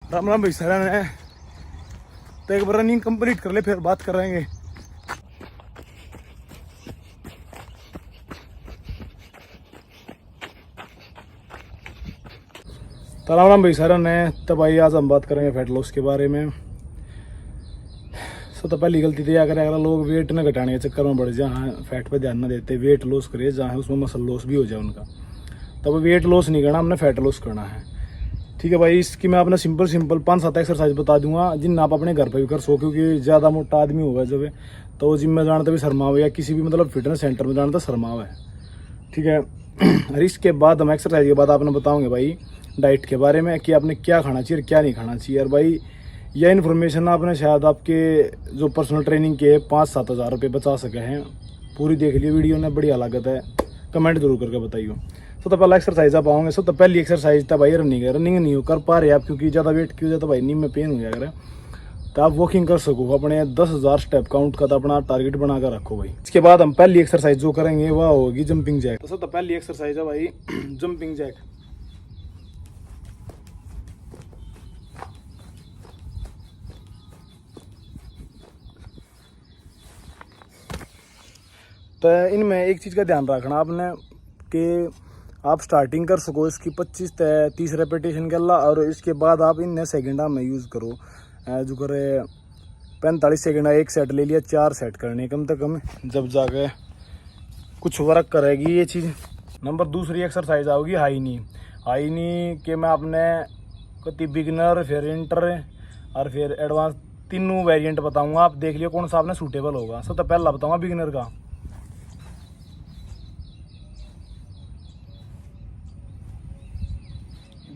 राम राम भाई सर है तो एक बार रनिंग कंप्लीट कर ले फिर बात करेंगे। तो राम राम भाई सर है तो भाई आज हम बात करेंगे फैट लॉस के बारे में। तो पहली गलती तो यह करें अगर लोग वेट न घटाने के चक्कर में बढ़ जाए, फैट पे ध्यान न देते, वेट लॉस करे जहाँ उसमें मसल लॉस भी हो जाए उनका। तब वेट लॉस नहीं करना, हमने फैट लॉस करना है। ठीक है भाई, इसकी मैं अपना सिंपल 5-7 एक्सरसाइज बता दूंगा जिन आप अपने घर पर भी कर सो, क्योंकि ज़्यादा मोटा आदमी होगा जब तो जिम में जाना तो भी शर्मावे या किसी भी मतलब फिटनेस सेंटर में जाना तो शर्मावे। ठीक है और इसके बाद हम एक्सरसाइज के बाद आपने बताओगे भाई डाइट के बारे में कि आपने क्या खाना चाहिए और क्या नहीं खाना चाहिए। और भाई यह इन्फॉर्मेशन आपने शायद आपके जो पर्सनल ट्रेनिंग के 5-7 हज़ार रुपये बचा सके हैं। पूरी देख लियो वीडियो ने, बढ़िया लागत है, कमेंट जरूर करके बताइए। तो पहला एक्सरसाइज आप आओगे तो पहली एक्सरसाइज था भाई रनिंग है। रनिंग नहीं हो कर पा रहे आप क्योंकि ज़्यादा वेट की वजह तो भाई नीम में पेन हो जाएगा, तो आप वॉकिंग कर सको अपने 10,000 स्टेप काउंट का तो अपना टारगेट बना कर रखो भाई। इसके बाद हम पहली एक्सरसाइज जो करेंगे वह होगी जंपिंग जैक। तो पहली एक्सरसाइज है भाई जंपिंग जैक। तो इनमें एक चीज़ का ध्यान रखना आपने कि आप स्टार्टिंग कर सको इसकी 25-30 रेपिटेशन के अल्लाह, और इसके बाद आप इन सेकेंड में यूज़ करो जो करे 45 सेकेंड एक सेट ले लिया, 4 सेट करने कम से कम, जब जाके कुछ वर्क करेगी ये चीज़। नंबर दूसरी एक्सरसाइज आओगी हाई नी। हाई नी के मैं अपने कति बिगिनर फिर इंटर और फिर एडवांस तीनों वेरिएंट बताऊंगा, आप देख लियो कौन सा आपने सूटेबल होगा। सबसे पहला बताऊंगा बिगिनर का।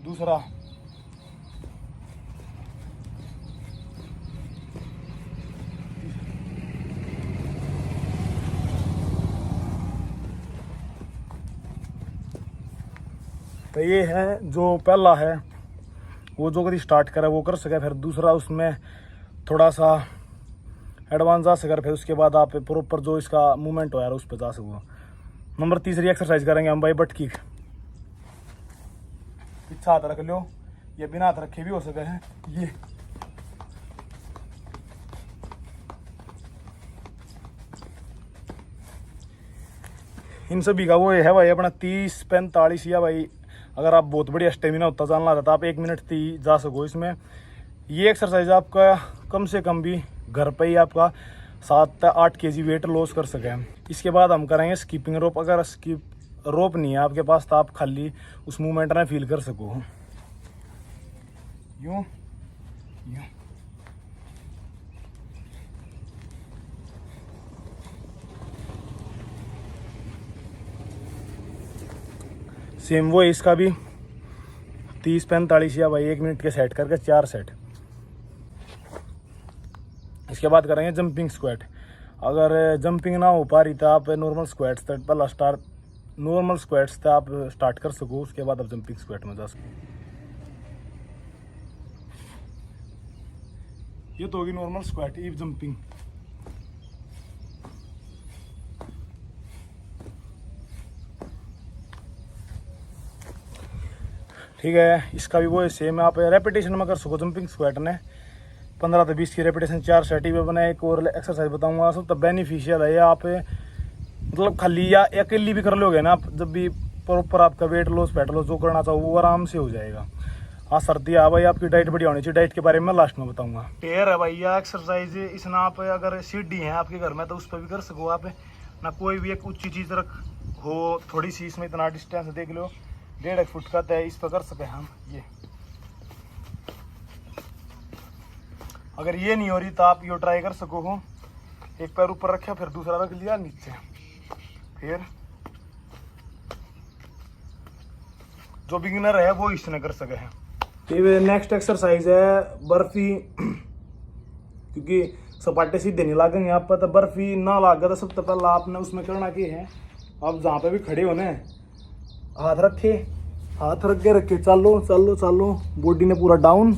दूसरा तो ये है जो पहला है वो जो कभी स्टार्ट करे वो कर सके, फिर दूसरा उसमें थोड़ा सा एडवांस जा सके, फिर उसके बाद आप प्रॉपर जो इसका मूवमेंट हो यार उस पर जा सको। नंबर तीसरी एक्सरसाइज करेंगे हम भाई बट किक। पीछे हाथ रख लो, ये बिना हाथ रखे भी हो सके हैं ये। इन सभी का वो है भाई अपना 30-45 या भाई अगर आप बहुत बढ़िया स्टेमिना होता जानना रहता आप 1 मिनट 30 जा सको इसमें। ये एक्सरसाइज आपका कम से कम भी घर पे ही आपका 7-8 kg वेट लॉस कर सके। इसके बाद हम करेंगे स्कीपिंग रोप। अगर स्कीप रोप नहीं है आपके पास तो आप खाली उस मूवमेंट में फील कर सको, यूं यूं। सेम वो इसका भी 30-45 या भाई 1 मिनट के सेट करके 4 सेट। इसके बाद करेंगे जंपिंग स्क्वाट। अगर जंपिंग ना हो पा रही तो आप नॉर्मल स्क्वाट्स तक पहला नॉर्मल स्क्वाट्स से आप स्टार्ट कर सको, उसके बाद आप जंपिंग स्क्वाट में जा सको। ये तो होगी नॉर्मल स्क्वाट, ईव जंपिंग। ठीक है, इसका भी वो सेम है, आप रेपिटेशन में कर सको जंपिंग स्क्वाट ने 15 से 20 की रेपिटेशन 4 सेट ही बना। एक और एक्सरसाइज बताऊंगा सब तो बेनिफिशियल है, आप मतलब खाली या अकेली भी कर लोगे ना, आप जब भी प्रॉपर आपका वेट लॉस फैट लॉस जो करना चाहो वो आराम से हो जाएगा। हाँ सर्दी आ भाई आपकी डाइट बढ़िया होनी चाहिए, डाइट के बारे में लास्ट में बताऊंगा। टेयर है भाई यह एक्सरसाइज, इसमें आप अगर सीढ़ी है आपके घर में तो उस पर भी कर सको आप ना। कोई भी एक ऊंची चीज़ रख हो थोड़ी सी, इसमें इतना डिस्टेंस देख लो 1.5 फुट का तय, इस पर कर सके हम ये। अगर ये नहीं हो रही तो आप ये ट्राई कर सको हो, एक पैर ऊपर रखा फिर दूसरा रख लिया नीचे, फिर जो बिगिनर है वो इसने कर सके हैं। फिर नेक्स्ट एक्सरसाइज है बर्फी। क्योंकि सपाटे सीधे नहीं लागेंगे आप पर, तो बर्फी ना लागे तो सबसे पहला आपने उसमें करना क्या है, आप जहाँ पे भी खड़े होने हाथ रख के रखे चालो बॉडी ने पूरा डाउन,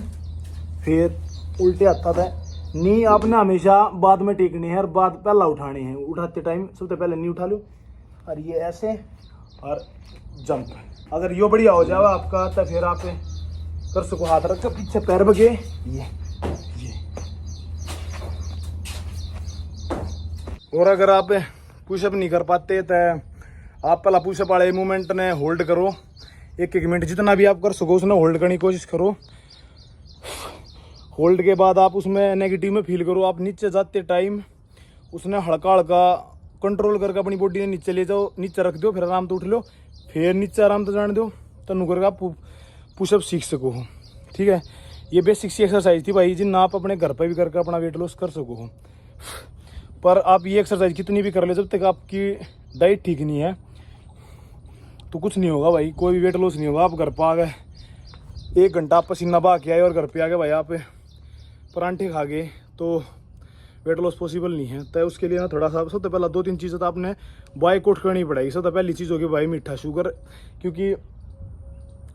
फिर उल्टे हाथ है। नी आपने हमेशा बाद में टेकनी है और बाद पहला उठानी है। उठाते टाइम सबसे पहले नी उठा लो और ये ऐसे और जंप। अगर यो बढ़िया हो जाए आपका तो फिर आप कर सको, हाथ रख के पीछे पैर बगे ये। और अगर आप पुशअप नहीं कर पाते तो आप पहला पुशअप वाले मूवमेंट ने होल्ड करो, 1-1 मिनट जितना भी आप कर सको उसने होल्ड करने की कोशिश करो। होल्ड के बाद आप उसमें नेगेटिव में फील करो, आप नीचे जाते टाइम उसने हल्का हल्का कंट्रोल करके अपनी बॉडी ने नीचे ले जाओ, नीचे रख दो, फिर आराम से उठ लो, फिर नीचे आराम से जाने दो, तनु करके आप पुशअप सीख सको हो। ठीक है, ये बेसिक सी एक्सरसाइज थी भाई, जिन आप अपने घर पर भी करके अपना वेट लॉस कर सको हो। पर आप ये एक्सरसाइज कितनी भी कर ले, जब तक आपकी डाइट ठीक नहीं है तो कुछ नहीं होगा भाई, कोई भी वेट लॉस नहीं होगा। आप घर पर आ गए 1 घंटा आप पसीना बहा के आए और घर पे आ गए भाई आप परांठे खा गए तो वेट लॉस पॉसिबल नहीं है। तो उसके लिए ना थोड़ा सा सबसे पहला 2-3 चीज़ें तो आपने बॉयकॉट करनी पड़ेगी। सबसे पहली चीज़ होगी भाई मीठा, शुगर, क्योंकि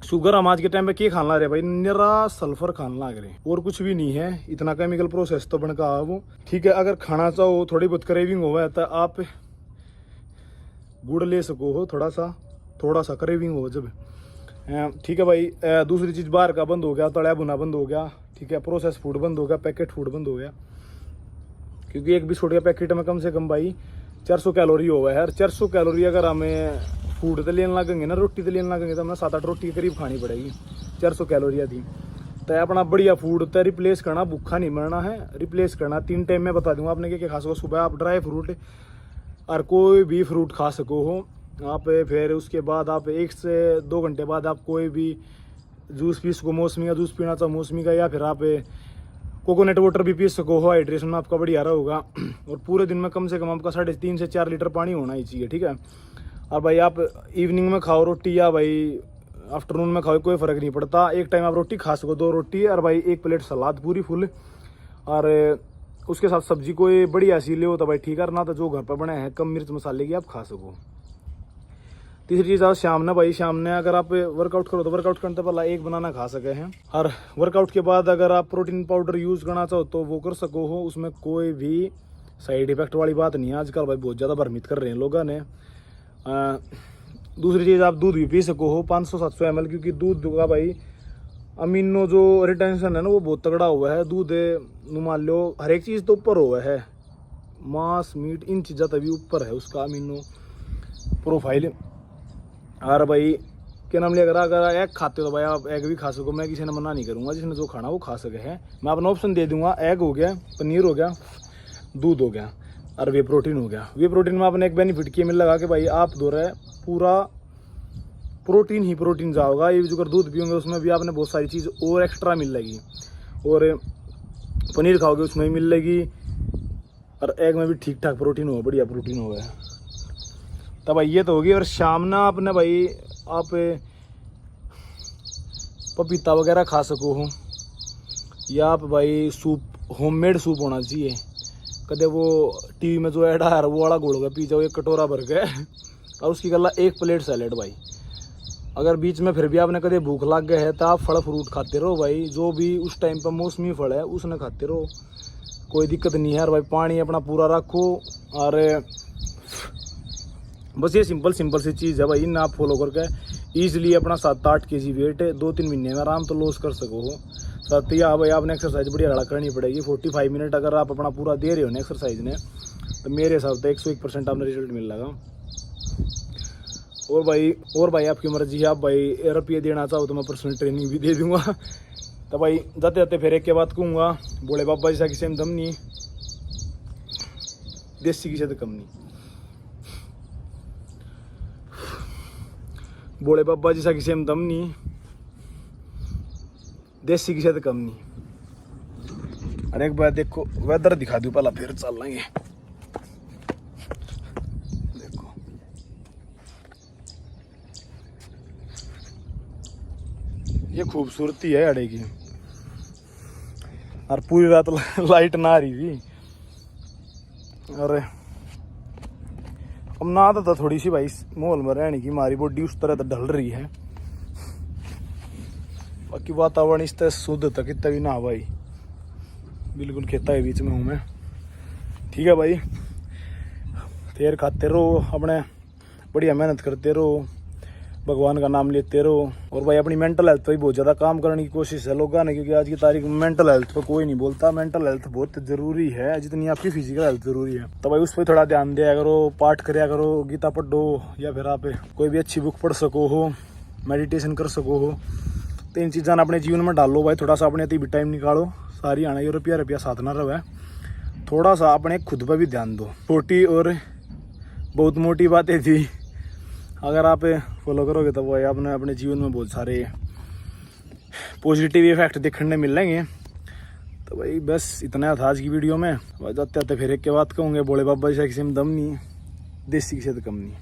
शुगर हम आज के टाइम पे क्या खाना रहे भाई, निरा सल्फर खाना लग रहे और कुछ भी नहीं है, इतना केमिकल प्रोसेस तो बनका है वो। ठीक है, अगर खाना चाहो थोड़ी बहुत क्रेविंग हो तो आप गुड़ ले सको हो, थोड़ा सा क्रेविंग हो जब। ठीक है भाई, दूसरी चीज़ बाहर का बंद हो गया, तला भुना बंद हो गया। ठीक है, प्रोसेस फूड बंद हो गया, पैकेट फूड बंद हो गया, क्योंकि एक बिस्कुट के पैकेट में कम से कम भाई 400 कैलोरी हो गया है। 400 कैलोरी अगर हमें फूड तो लेने लगेंगे ना, रोटी तो लेने लगेंगे तो हमें 7-8 रोटी के करीब खानी पड़ेगी, 400 कैलोरियाँ थी। तो अपना बढ़िया फूड तो रिप्लेस करना, भूखा नहीं मरना है, रिप्लेस करना। 3 टाइम में बता दूंगा आपने क्या खा सको। सुबह आप ड्राई फ्रूट और कोई भी फ्रूट खा सको हो आप, फिर उसके बाद आप 1 से 2 घंटे बाद आप कोई भी जूस पी सको, मौसमी का जूस पीना चाहो मौसमी का, या फिर आप कोकोनट वाटर भी पी सको हो, हाइड्रेशन में आपका बढ़िया रहा होगा। और पूरे दिन में कम से कम आपका 3.5 से 4 लीटर पानी होना ही चाहिए। ठीक है, और भाई आप इवनिंग में खाओ रोटी या भाई आफ्टरनून में खाओ, कोई फ़र्क नहीं पड़ता। एक टाइम आप रोटी खा सको, 2 रोटी और भाई 1 प्लेट सलाद पूरी फुल, और उसके साथ सब्जी कोई बढ़िया सी ले हो तो भाई ठीक है, ना तो जो घर पर बने हैं कम मिर्च मसाले की आप खा सको। तीसरी चीज़ आप शाम ने भाई, शाम ने अगर आप वर्कआउट करो तो वर्कआउट करने से पहले 1 बनाना खा सके हैं। और वर्कआउट के बाद अगर आप प्रोटीन पाउडर यूज़ करना चाहो तो वो कर सको हो, उसमें कोई भी साइड इफेक्ट वाली बात नहीं है। आजकल भाई बहुत ज़्यादा भ्रमित कर रहे हैं लोगों ने। दूसरी चीज़ आप दूध भी पी सको हो 500-700 ml, क्योंकि दूध का भाई अमीनो जो रिटेंशन है ना वो बहुत तगड़ा हुआ है। दूध मान लो हर एक चीज़ तो ऊपर हुआ है, मांस मीट इन चीज़ें तभी ऊपर है उसका अमीनो प्रोफाइल। और भाई क्या नाम लिया, अगर एग खाते हो तो भाई आप एग भी खा सको, मैं किसी ने मना नहीं करूँगा, जिसने जो खाना वो खा सके है। मैं अपना ऑप्शन दे दूंगा, एग हो गया, पनीर हो गया, दूध हो गया और वे प्रोटीन हो गया। वे प्रोटीन में आपने एक बेनिफिट किया मिल लगा कि भाई आप दो रहे पूरा प्रोटीन ही प्रोटीन जाओगा। ये जो दूध पियोगे उसमें भी आपने बहुत सारी चीज़ और एक्स्ट्रा मिल लेगी, और पनीर खाओगे उसमें भी मिल लेगी, और एग में भी ठीक ठाक प्रोटीन हो, बढ़िया प्रोटीन हो गया। तब भाई ये तो होगी। और शाम ना आपने भाई आप पपीता वगैरह खा सको हो, या आप भाई सूप, होममेड सूप होना चाहिए। कदे वो टीवी में जो ऐड आ रहा है वो वाला घोल के पी जाओ 1 कटोरा भर के, और उसकी गला 1 प्लेट सैलेड भाई। अगर बीच में फिर भी आपने कदे भूख लग गए है तो आप फल फ्रूट खाते रहो भाई, जो भी उस टाइम पर मौसमी फल है उसने खाते रहो, कोई दिक्कत नहीं है। और भाई पानी अपना पूरा रखो, और बस ये सिंपल सी चीज़ है भाई, इन आप फॉलो करके ईजिली अपना 7-8 kg वेट 2-3 महीने में आराम तो लॉस कर सको हो। साथ ही भाई आपने एक्सरसाइज बढ़िया खड़ा करनी पड़ेगी। 45 मिनट अगर आप अपना पूरा दे रहे हो ना एक्सरसाइज ने, तो मेरे हिसाब से 101% आपने रिजल्ट मिल लगा। और भाई आपकी मर्जी है, आप भाई रुपये देना चाहो तो मैं पर्सनल ट्रेनिंग भी दे दूंगा। तो भाई जाते जाते फिर एक के बात कहूँगा, बोले बाबा जैसा किसी में दम नहीं, देसी किसी से कम नहीं। बोले बाबा जैसा किसी में दम नहीं, देसी किसी से कम नहीं। अरे एक बार देखो वेदर दिखा दूं पहला, फिर चल लेंगे। देखो ये खूबसूरती है अड़े की, और पूरी रात लाइट ना आ रही थी। और अब ना तो थोड़ी सी भाई माहौल में रहने की हमारी बॉडी उस तरह तो ढल रही है, बाकी वातावरण इस तरह शुद्ध तक इतना भी ना भाई, बिल्कुल खेता के बीच में हूँ मैं। ठीक है भाई, फिर खाते रहो अपने, बढ़िया मेहनत करते रहो, भगवान का नाम लेते रहो। और भाई अपनी मेंटल हेल्थ पे भी बहुत ज़्यादा काम करने की कोशिश है लोगों ने, क्योंकि आज की तारीख में मेंटल हेल्थ पे कोई नहीं बोलता। मेंटल हेल्थ बहुत ज़रूरी है जितनी आपकी फिजिकल हेल्थ ज़रूरी है। तो भाई उस पर थोड़ा ध्यान दिया करो, पाठ कराया करो, गीता पढ़ो, या फिर आप कोई भी अच्छी बुक पढ़ सको हो, मेडिटेशन कर सको हो। तो इन चीज़ों ने अपने जीवन में डालो भाई। थोड़ा सा अपने भी टाइम निकालो, सारी आना ये रुपया साथ ना रहे। थोड़ा सा अपने खुद पर भी ध्यान दो। छोटी और बहुत मोटी बातें थी, अगर आप फॉलो करोगे तो वो आपने अपने जीवन में बहुत सारे पॉजिटिव इफेक्ट देखने मिलेंगे। तो भाई बस इतना था आज की वीडियो में। जाते आते फिर एक के बात कहूँगे, बोले बाबा जी से किसी में दम नहीं, देसी किसी से कम नहीं।